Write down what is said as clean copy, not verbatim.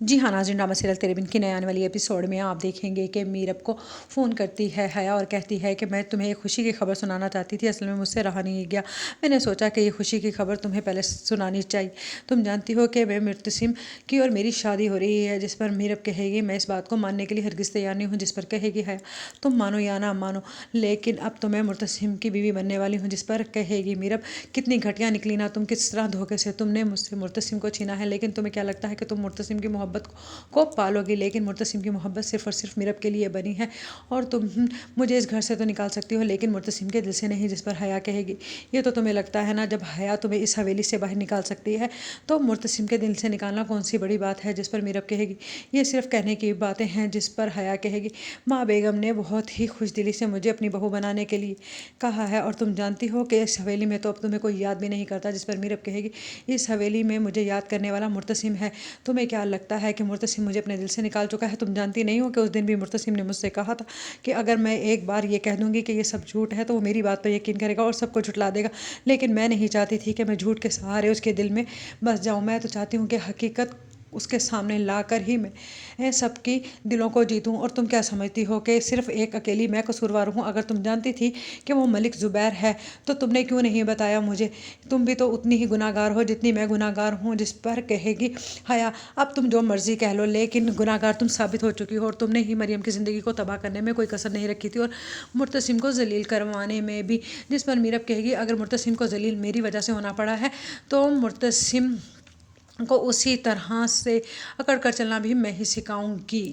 جی ہاں ناظرین، drama serial تیرے بن کی نئے آنے والی ایپیسوڈ میں آپ دیکھیں گے کہ میرب کو فون کرتی ہے حیا اور کہتی ہے کہ میں تمہیں ایک خوشی کی خبر سنانا چاہتی تھی، اصل میں مجھ سے رہا نہیں گیا، میں نے سوچا کہ یہ خوشی کی خبر تمہیں پہلے سنانی چاہیے۔ تم جانتی ہو کہ میں مرتسم کی اور میری شادی ہو رہی ہے، جس پر میرب کہے گی میں اس بات کو ماننے کے لیے ہرگز تیار نہیں ہوں، جس پر کہے گی حیا تم مانو یا نہ مانو، لیکن اب تو میں مرتسم کی بیوی بننے والی ہوں، جس پر کہے گی میرب کتنی گھٹیا نکلی نا تم، کس طرح دھوکے سے تم نے مجھ سے مرتسم کو چھینا ہے، لیکن تمہیں کیا لگتا ہے کہ تم مرتسم کی محبت کو پالو گی، لیکن مرتسم کی محبت صرف اور صرف میرب کے لیے بنی ہے اور تم مجھے اس گھر سے تو نکال سکتی ہو لیکن مرتسم کے دل سے نہیں، جس پر حیا کہے گی یہ تو تمہیں لگتا ہے نا، جب حیا تمہیں اس حویلی سے باہر نکال سکتی ہے تو مرتسم کے دل سے نکالنا کون سی بڑی بات ہے، جس پر میرب کہے گی یہ صرف کہنے کی باتیں ہیں، جس پر حیا کہے گی ماں بیگم نے بہت ہی خوش دلی سے مجھے اپنی بہو بنانے کے لیے کہا ہے اور تم جانتی ہو کہ اس حویلی میں تو اب تمہیں کوئی یاد بھی نہیں کرتا، جس پر میرب کہے گی اس حویلی میں مجھے یاد کرنے والا مرتسم ہے، تمہیں کیا لگتا ہے کہ مرتسم مجھے اپنے دل سے نکال چکا ہے؟ تم جانتی نہیں ہو کہ اس دن بھی مرتسم نے مجھ سے کہا تھا کہ اگر میں ایک بار یہ کہہ دوں گی کہ یہ سب جھوٹ ہے تو وہ میری بات پر یقین کرے گا اور سب کو جھٹلا دے گا، لیکن میں نہیں چاہتی تھی کہ میں جھوٹ کے سہارے اس کے دل میں بس جاؤں، میں تو چاہتی ہوں کہ حقیقت اس کے سامنے لا کر ہی میں سب کی دلوں کو جیتوں، اور تم کیا سمجھتی ہو کہ صرف ایک اکیلی میں قصوروار ہوں؟ اگر تم جانتی تھی کہ وہ ملک زبیر ہے تو تم نے کیوں نہیں بتایا مجھے؟ تم بھی تو اتنی ہی گناہ گار ہو جتنی میں گناہ گار ہوں، جس پر کہے گی حیا اب تم جو مرضی کہہ لو لیکن گناہ گار تم ثابت ہو چکی ہو اور تم نے ہی مریم کی زندگی کو تباہ کرنے میں کوئی کسر نہیں رکھی تھی اور مرتسم کو ذلیل کروانے میں بھی، جس پر میرب کہے گی اگر مرتسم کو ذلیل میری وجہ سے ہونا پڑا ہے تو مرتسم کو اسی طرح سے اکڑ کر چلنا بھی میں ہی سکھاؤں گی۔